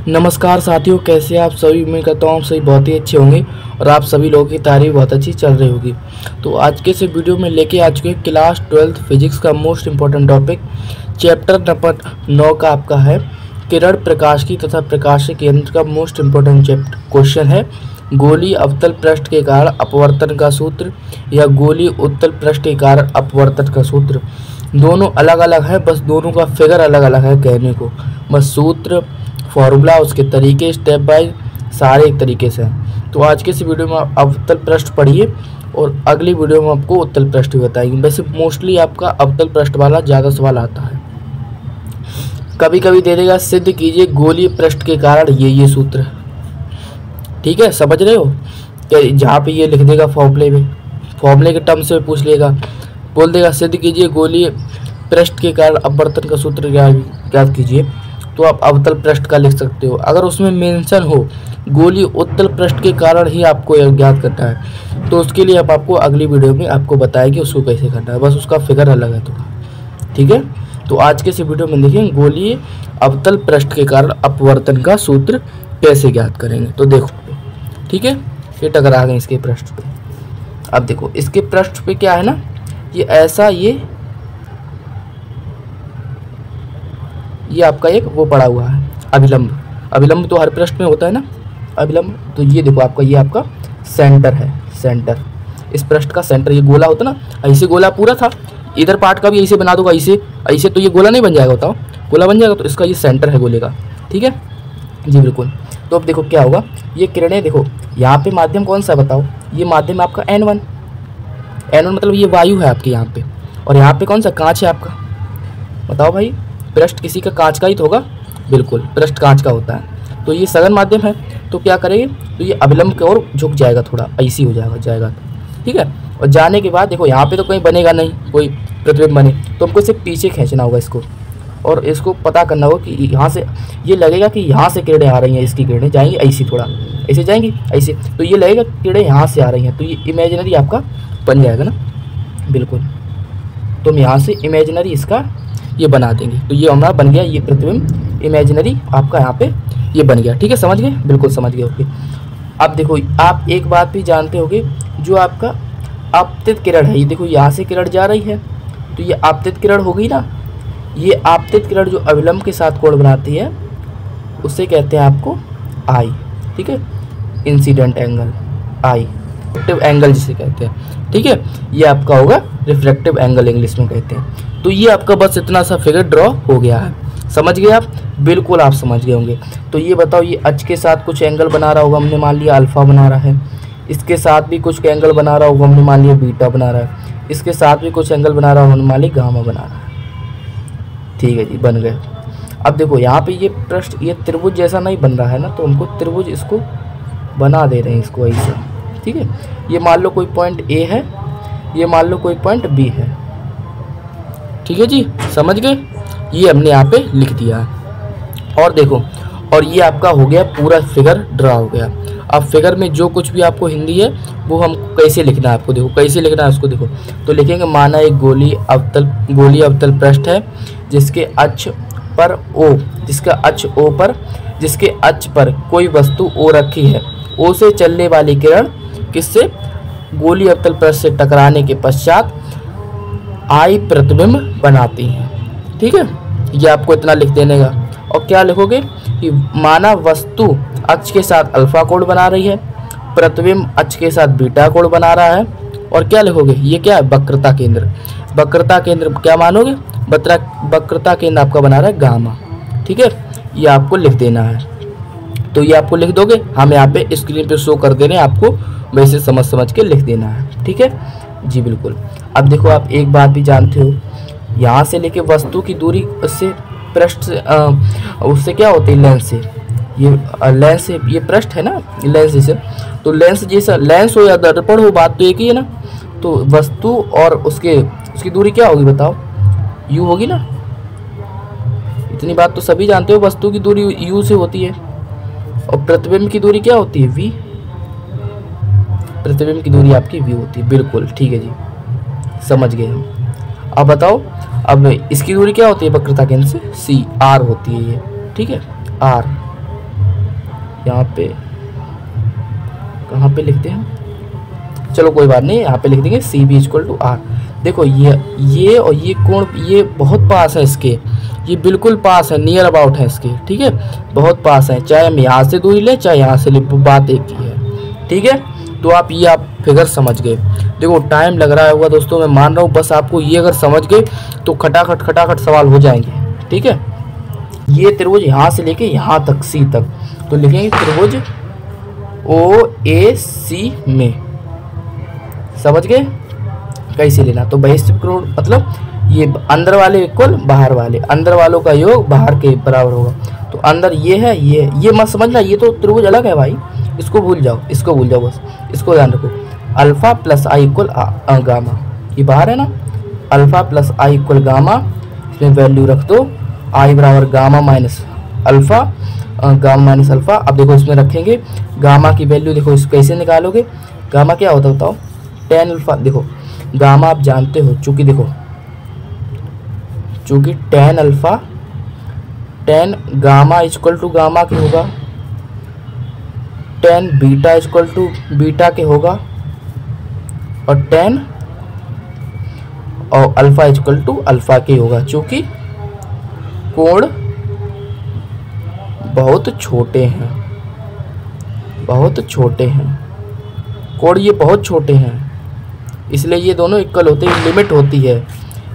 नमस्कार साथियों, कैसे आप सभी। उम्मीद करता हूँ आप सभी बहुत ही अच्छे होंगे और आप सभी लोगों की तारीफ बहुत अच्छी चल रही होगी। तो आज के इस वीडियो में लेके आ चुके हैं क्लास 12th फिजिक्स का most important topic chapter number 9 का आपका है किरण प्रकाश की तथा प्रकाश केंद्र का मोस्ट इम्पोर्टेंट क्वेश्चन है गोलीय अवतल पृष्ठ के कारण अपवर्तन का सूत्र या गोलीय उत्तल पृष्ठ के कारण अपवर्तन का सूत्र। दोनों अलग अलग है, बस दोनों का फिगर अलग अलग है कहने को, बस सूत्र फॉर्मूला उसके तरीके स्टेप बाय सारे एक तरीके से हैं। तो आज के इस वीडियो में आप अवतल पृष्ठ पढ़िए और अगली वीडियो में आपको उत्तल पृष्ठ भी बताएंगे। वैसे मोस्टली आपका अवतल पृष्ठ वाला ज़्यादा सवाल आता है, कभी कभी दे देगा सिद्ध कीजिए गोलीय पृष्ठ के कारण ये सूत्र। ठीक है, समझ रहे हो कि जहाँ पे ये लिख देगा फॉर्मूले के टर्म से पूछ लेगा, बोल देगा सिद्ध कीजिए गोलीय पृष्ठ के कारण अपवर्तन का सूत्र ज्ञात कीजिए, तो आप अवतल पृष्ठ का लिख सकते हो। अगर उसमें मेंशन हो गोलीय उत्तल पृष्ठ के कारण ही आपको ज्ञात करना है, तो उसके लिए आपको अगली वीडियो में आपको बताएगी उसको कैसे करना है, बस उसका फिगर अलग है थोड़ा। ठीक है, तो आज के इस वीडियो में देखेंगे गोलीय अवतल पृष्ठ के कारण अपवर्तन का सूत्र कैसे ज्ञात करेंगे। तो देखो, ठीक है, ये टकरा गए इसके पृष्ठ पे। अब देखो इसके पृष्ठ पे क्या है ना, ये ऐसा ये आपका एक वो पड़ा हुआ है अभिलंब तो हर पृष्ठ में होता है ना अभिलंब। तो ये देखो आपका ये आपका सेंटर है, सेंटर इस पृष्ठ का सेंटर, ये गोला होता ना, ऐसे गोला पूरा था, इधर पार्ट का भी ऐसे बना दूंगा ऐसे तो ये गोला नहीं बन जाएगा, बताओ गोला बन जाएगा, तो इसका ये सेंटर है गोले का। ठीक है जी बिल्कुल। तो अब देखो क्या होगा, ये किरणें देखो यहाँ पे माध्यम कौन सा बताओ, ये माध्यम आपका N1 मतलब ये वायु है आपके यहाँ पे, और यहाँ पे कौन सा कांच है आपका, बताओ भाई पृष्ठ किसी का कांच का ही तो होगा, बिल्कुल पृष्ठ कांच का होता है। तो ये सघन माध्यम है, तो क्या करेंगे, तो ये अभिलंब की ओर झुक जाएगा, थोड़ा ऐसी हो जाएगा। ठीक है, और जाने के बाद देखो यहाँ पे तो कहीं बनेगा नहीं कोई प्रतिबिंब बने, तो हमको सिर्फ पीछे खींचना होगा इसको, और इसको पता करना होगा कि यहाँ से ये लगेगा कि यहाँ से किरणें आ रही हैं, इसकी किरणें जाएंगी ऐसी, थोड़ा ऐसे जाएंगी ऐसे, तो ये लगेगा किरणें यहाँ से आ रही हैं, तो ये इमेजिनरी आपका बन जाएगा ना, बिल्कुल। तो हम यहाँ से इमेजिनरी इसका ये बना देंगे, तो ये हमारा बन गया ये प्रतिबिंब इमेजिनरी आपका यहाँ पे ये बन गया। ठीक है, समझ गए, बिल्कुल समझ गए। ओके, अब देखो आप एक बात भी जानते होगे, जो आपका आपतित किरण है, ये देखो यहाँ से किरण जा रही है, तो ये आपतित किरण होगी ना, ये आपतित किरण जो अभिलंब के साथ कोण बनाती है उससे कहते हैं आपको आई। ठीक है, इंसिडेंट एंगल आई, रिफ्रैक्टिव एंगल जिसे कहते हैं। ठीक है, ये आपका होगा रिफ्रैक्टिव एंगल इंग्लिश में कहते हैं। तो ये आपका बस इतना सा फिगर ड्रॉ हो गया है, समझ गए आप, बिल्कुल आप समझ गए होंगे। तो ये बताओ, ये अच के साथ कुछ एंगल बना रहा होगा, हमने मान लिया अल्फा बना रहा है, इसके साथ भी कुछ एंगल बना रहा होगा, हमने मान लिया बीटा बना रहा है, इसके साथ भी कुछ एंगल बना रहा होगा, हमने मान लिया गामा बना रहा है। ठीक है जी, बन गए। अब देखो यहाँ पे ये पृष्ठ ये त्रिभुज जैसा नहीं बन रहा है ना, तो हमको त्रिभुज इसको बना दे रहे हैं इसको ऐसे। ठीक है, ये मान लो कोई पॉइंट ए है, ये मान लो कोई पॉइंट बी है। ठीक है जी, समझ गए, ये हमने यहाँ पे लिख दिया है। और देखो, और ये आपका हो गया पूरा फिगर ड्रा हो गया। अब फिगर में जो कुछ भी आपको हिंदी है वो हम कैसे लिखना है, आपको देखो कैसे लिखना है उसको देखो। तो लिखेंगे माना एक गोलीय अवतल पृष्ठ है जिसके अक्ष पर O, जिसके अक्ष पर कोई वस्तु O रखी है, O से चलने वाली किरण किससे, गोलीय अवतल पृष्ठ से टकराने के पश्चात आई प्रतिबिंब बनाती हैं। ठीक है, ये आपको इतना लिख देने का। और क्या लिखोगे कि माना वस्तु अक्ष के साथ अल्फा कोण बना रही है, प्रतिबिंब अक्ष के साथ बीटा कोण बना रहा है, और क्या लिखोगे, ये क्या है, वक्रता केंद्र क्या मानोगे, वक्रता केंद्र आपका बना रहा है गामा। ठीक है, ये आपको लिख देना है। तो ये आपको लिख दोगे, हम यहाँ पे स्क्रीन पे शो कर दे रहे हैं, आपको वैसे समझ के लिख देना है। ठीक है जी बिल्कुल। अब देखो आप एक बात भी जानते हो, यहाँ से लेके वस्तु की दूरी उससे पृष्ठ से उससे क्या होती है, लेंस से, ये लेंस से, ये पृष्ठ है ना लेंस से, तो लेंस जैसा लेंस हो या दर्पण हो, बात तो एक ही है ना। तो वस्तु और उसकी दूरी क्या होगी बताओ, यू होगी ना, इतनी बात तो सभी जानते हो, वस्तु की दूरी यू से होती है, और प्रतिबिंब की दूरी क्या होती है, वी, प्रतिबिंब की दूरी आपकी वी होती है, बिल्कुल ठीक है जी, समझ गए हम। अब बताओ, अब इसकी दूरी क्या होती है वक्रता केंद्र से, सी, आर होती है ये। ठीक है, आर, यहाँ पे कहाँ पे लिखते हैं, चलो कोई बात नहीं, यहाँ पे लिख देंगे C B equal to R. देखो ये और ये कोण ये बहुत पास है इसके, ये बिल्कुल पास है, नियर अबाउट है इसके, ठीक है, बहुत पास है, चाहे हम यहाँ से दूरी लें चाहे यहाँ से ले, बात एक ही है, ठीक है। तो आप ये आप फिगर समझ गए। देखो टाइम लग रहा होगा दोस्तों, मैं मान रहा हूँ, बस आपको ये अगर समझ गए तो खटाखट सवाल हो जाएंगे, ठीक है। ये त्रिभुज यहाँ से लेके यहाँ तक सी तक, तो लिखेंगे त्रिभुज ओ ए सी में, समझ गए कैसे लेना। तो बहिष्ठ कोण मतलब ये अंदर वाले इक्वल बाहर वाले, अंदर वालों का योग बाहर के बराबर होगा। तो अंदर ये है, ये मत समझना, ये तो त्रिभुज अलग है भाई, इसको भूल जाओ, इसको भूल जाओ, बस इसको ध्यान रखो। Alpha plus I equal gamma, ये बाहर है ना, alpha plus I equal gamma, इसमें वैल्यू रख दो, आई बराबर gamma minus alpha, gamma minus alpha. अब देखो इसमें रखेंगे गामा की वैल्यू, देखो इसको कैसे निकालोगे, गामा क्या होता है बताओ, टेन अल्फा। देखो गामा आप जानते हो, चूंकि देखो चूंकि tan alpha tan gamma equal to gamma के होगा, tan beta equal to beta के होगा, और टेन और अल्फा इक्वल टू अल्फा के होगा। चूंकि कोण बहुत छोटे हैं, बहुत छोटे हैं कोण, ये बहुत छोटे हैं, इसलिए ये दोनों इक्वल होते हैं। लिमिट होती है,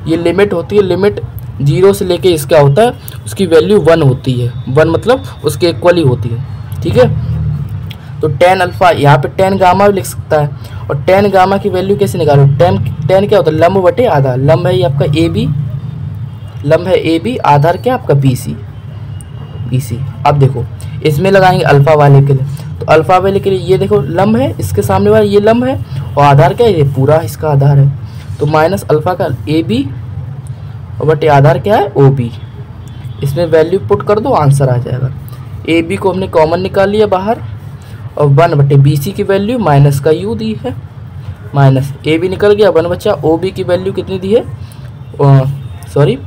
ये लिमिट होती है, लिमिट 0 से लेके इसका होता है, उसकी वैल्यू 1 होती है, 1 मतलब उसके इक्वल ही होती है, ठीक है। तो टेन अल्फा, यहाँ पे टेन गामा भी लिख सकता है, और टेन गामा की वैल्यू कैसे निकालो, टेन क्या होता है, लंब बटे आधार, लंब है ये आपका ए बी, लंब है ए बी, आधार क्या आपका बी सी। अब देखो इसमें लगाएंगे अल्फा वाले के लिए, तो अल्फा वाले के लिए ये देखो लंब है, इसके सामने वाला ये लंब है, और आधार क्या है, ये पूरा इसका आधार है, तो माइनस अल्फा का ए बी और बटे आधार क्या है ओ बी। इसमें वैल्यू पुट कर दो, आंसर आ जाएगा। ए बी को हमने कॉमन निकाल लिया बाहर, और 1 बटे बी सी की वैल्यू माइनस का यू दी है, माइनस ए बी निकल गया, 1 बचा, ओ बी की वैल्यू कितनी दी है, सॉरी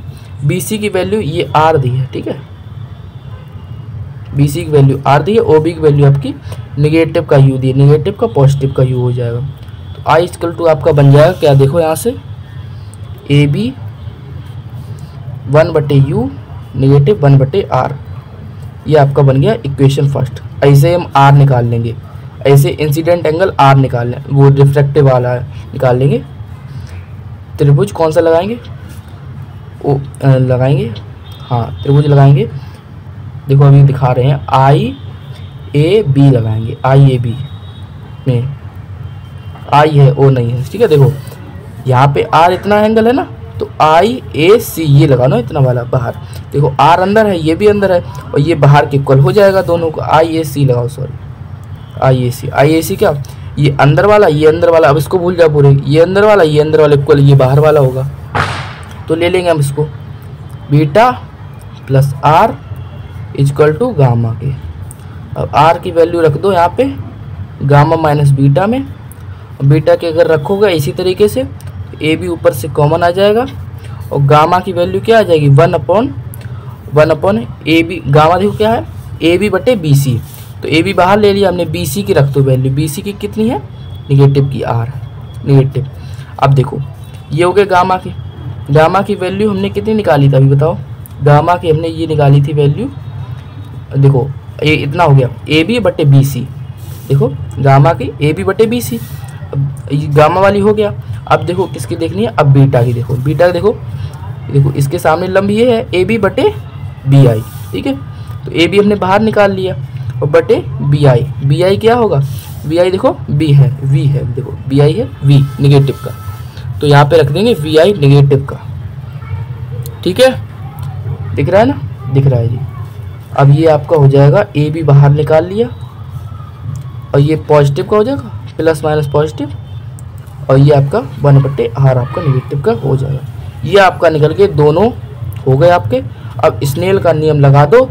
बी सी की वैल्यू ये आर दी है, ठीक है, बी सी की वैल्यू आर दी है, ओ बी की वैल्यू आपकी निगेटिव का यू दी है, निगेटिव का पॉजिटिव का यू हो जाएगा। तो आई इक्वल टू आपका बन जाएगा क्या, देखो यहाँ से ए बी 1 बटे यू निगेटिव 1 बटे आर, ये आपका बन गया इक्वेशन फर्स्ट। ऐसे हम आर निकाल लेंगे, ऐसे इंसिडेंट एंगल आर निकाल लें, वो रिफ्रैक्टिव वाला निकाल लेंगे। त्रिभुज कौन सा लगाएंगे, ओ लगाएंगे, हाँ त्रिभुज लगाएंगे। देखो अभी दिखा रहे हैं आई ए बी लगाएंगे, आई ए बी में आई है ओ नहीं है, ठीक है। देखो यहाँ पे आर इतना एंगल है ना, तो आई ए सी ये लगा लो इतना वाला बाहर, देखो आर अंदर है, ये भी अंदर है, और ये बाहर के इक्वल हो जाएगा दोनों को, आई ए सी लगाओ, सॉरी आई ए सी क्या, ये अंदर वाला ये अंदर वाला, अब इसको भूल जाओ पूरे, ये अंदर वाला इक्वल ये बाहर वाला होगा, तो ले लेंगे हम इसको beta plus R equal to gamma के। अब आर की वैल्यू रख दो यहाँ पे गामा माइनस बीटा में, बीटा के अगर रखोगे इसी तरीके से ए बी ऊपर से कॉमन आ जाएगा, और गामा की वैल्यू क्या आ जाएगी 1 अपॉन ए बी, गामा देखो क्या है ए बी बटे बी सी, तो ए बी बाहर ले लिया हमने, बी सी की रख दो वैल्यू, बी सी की कितनी है निगेटिव की आर निगेटिव। अब देखो ये हो गया गामा की वैल्यू हमने कितनी निकाली थी अभी बताओ, गामा की हमने ये निकाली थी वैल्यू, देखो ये इतना हो गया ए बी बटे बी सी, देखो गामा की ए बी बटे बी सी, ये गामा वाली हो गया। अब देखो किसकी देखनी है, अब बीटा की देखो, बीटा देखो इसके सामने लंब ये है ए बी बटे बी आई, ठीक है, तो ए बी हमने बाहर निकाल लिया, और बटे बी आई क्या होगा, बी आई देखो बी है वी है, देखो बी आई है वी निगेटिव का, तो यहाँ पे रख देंगे वी आई निगेटिव का, ठीक है, दिख रहा है ना, दिख रहा है जी। अब ये आपका हो जाएगा ए बी बाहर निकाल लिया, और ये पॉजिटिव का हो जाएगा प्लस माइनस पॉजिटिव, और ये आपका 1 बटे आर आपका निगेटिव का हो जाएगा। ये आपका निकल के दोनों हो गए आपके। अब स्नेल का नियम लगा दो,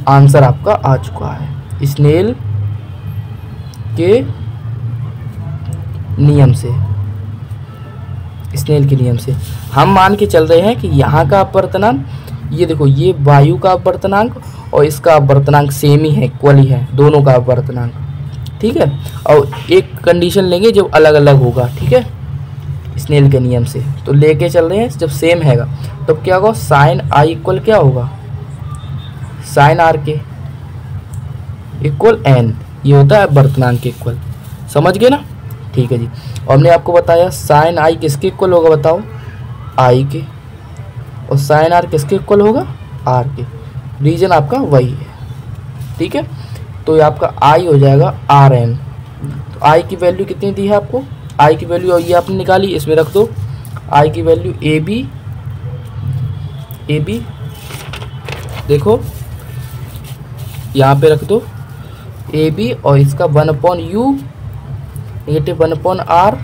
आंसर आपका आ चुका है स्नेल के नियम से। स्नेल के नियम से हम मान के चल रहे हैं कि यहाँ का अपवर्तनांक, ये देखो ये वायु का अपवर्तनांक और इसका अपवर्तनांक सेम ही है, इक्वल ही है दोनों का अपवर्तनांक, ठीक है। और एक कंडीशन लेंगे जब अलग अलग होगा, ठीक है, स्नेल के नियम से। तो लेके चल रहे हैं, जब सेम हैगा तब तो क्या होगा, साइन आई इक्वल क्या होगा, साइन आर के इक्वल एन, ये होता है अपवर्तनांक के इक्वल, समझ गए ना, ठीक है जी। और हमने आपको बताया साइन आई किसके इक्वल होगा बताओ, आई के, और साइन आर किसके इक्वल होगा, आर के। रीजन आपका वही है, ठीक है। तो ये आपका आई हो जाएगा आर एन। तो आई की वैल्यू कितनी दी है आपको, आई की वैल्यू और ये आपने निकाली, इसमें रख दो आई की वैल्यू ए बी देखो यहाँ पे रख दो ए बी, और इसका 1/u नेगेटिव 1/r,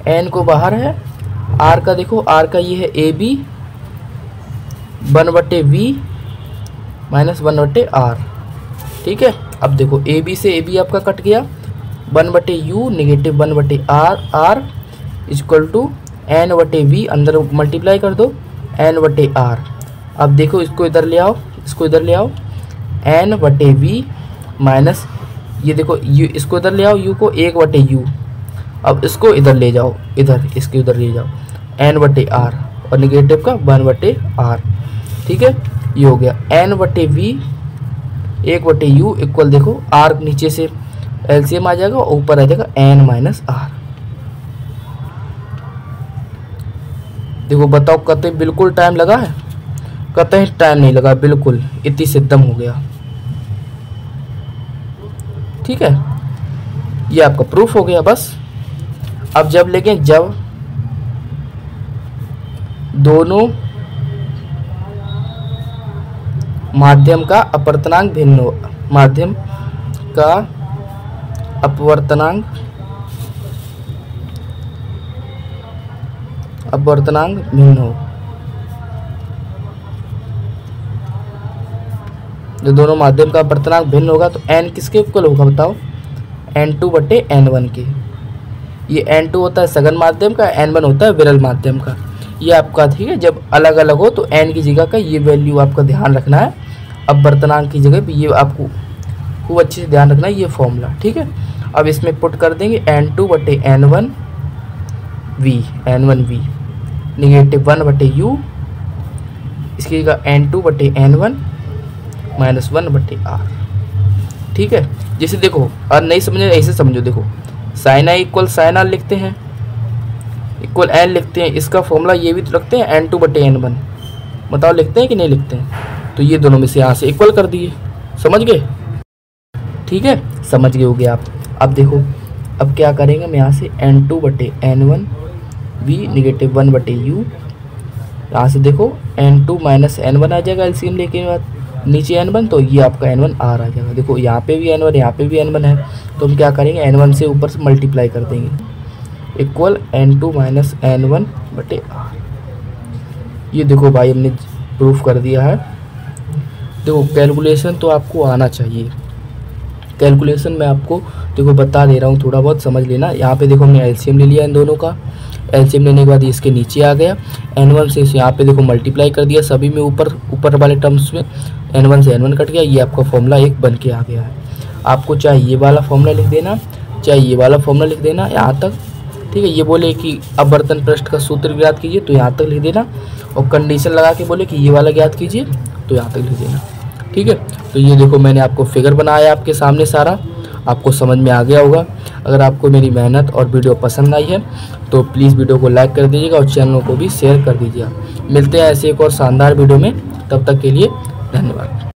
एन को बाहर है, आर का देखो, आर का ये है A B 1/v minus 1/r, ठीक है। अब देखो ए बी से ए बी आपका कट गया, 1/u negative 1/r, r equal to n/v, अंदर मल्टीप्लाई कर दो n/r। अब देखो इसको इधर ले आओ, इसको इधर ले आओ, n/v माइनस ये देखो u, इसको इधर ले आओ, u को 1/u, अब इसको इधर ले जाओ, इधर इसके उधर ले जाओ n/r, और निगेटिव का 1/r, ठीक है। ये हो गया n/v 1/u इक्वल, देखो r नीचे से एलसीएम आ जाएगा, ऊपर आ जाएगा n-r। देखो बताओ, कतई बिल्कुल टाइम लगा है, कतई टाइम नहीं लगा, बिल्कुल इतनी से दम हो गया, ठीक है। ये आपका प्रूफ हो गया बस। अब जब लेके जब दोनों माध्यम का अपवर्तनांक भिन्न हो, माध्यम का अपवर्तनांक भिन्न हो, जो दोनों माध्यम का अपवर्तनांक भिन्न होगा तो n किसके इक्वल होगा बताओ, n2/n1 के। ये n2 होता है सघन माध्यम का, n1 होता है विरल माध्यम का। ये आपका, ठीक है, जब अलग अलग हो तो n की जगह का ये वैल्यू आपका ध्यान रखना है, अपवर्तनांक की जगह भी ये आपको खूब अच्छे से ध्यान रखना है, ये फॉर्मूला, ठीक है। अब इसमें पुट कर देंगे n2/n1v नेगेटिव 1/u, इसकी जगह n2/n1 माइनस 1/r, ठीक है। जैसे देखो, और नहीं समझे ऐसे समझो, देखो sine i equal sine r लिखते हैं, इक्वल एन लिखते हैं, इसका फॉर्मूला ये भी तो रखते हैं n2/n1, बताओ लिखते हैं कि नहीं लिखते हैं। तो ये दोनों में से यहाँ से इक्वल कर दिए, समझ गए, ठीक है, समझ गए हो गया आप। अब देखो, अब क्या करेंगे, मैं यहाँ से n2/n1 v नेगेटिव 1/u, यहाँ से देखो n2 माइनस n1 आ जाएगा एलसीएम लेके के बाद, नीचे n1, तो ये आपका n1 r आ जाएगा। देखो यहाँ पे भी n1, यहाँ पे भी n1 है, तो हम क्या करेंगे, n1 से ऊपर से मल्टीप्लाई कर देंगे, इक्वल n2 माइनस n1/r। ये देखो भाई हमने प्रूफ कर दिया है। देखो कैलकुलेशन तो आपको आना चाहिए, कैलकुलेशन मैं आपको देखो बता दे रहा हूँ, थोड़ा बहुत समझ लेना। यहाँ पे देखो हमने एलसीएम ले लिया इन दोनों का, एलसीएम लेने के बाद इसके नीचे आ गया, n1 से यहाँ पे देखो मल्टीप्लाई कर दिया सभी में, ऊपर वाले टर्म्स में n1 से n1 कट गया, ये आपका फॉर्मूला एक बन के आ गया है। आपको चाहे ये वाला फॉर्मूला लिख देना, चाहे ये वाला फॉर्मूला लिख देना यहाँ तक, ठीक है। ये बोले कि अपवर्तन पृष्ठ का सूत्र ज्ञात कीजिए तो यहाँ तक लिख देना, और कंडीशन लगा के बोले कि ये वाला ज्ञात कीजिए तो यहाँ तक लिख देना, ठीक है। तो ये देखो मैंने आपको फिगर बनाया आपके सामने, सारा आपको समझ में आ गया होगा। अगर आपको मेरी मेहनत और वीडियो पसंद आई है तो प्लीज़ वीडियो को लाइक कर दीजिएगा और चैनल को भी शेयर कर दीजिएगा। मिलते हैं ऐसे एक और शानदार वीडियो में, तब तक के लिए धन्यवाद।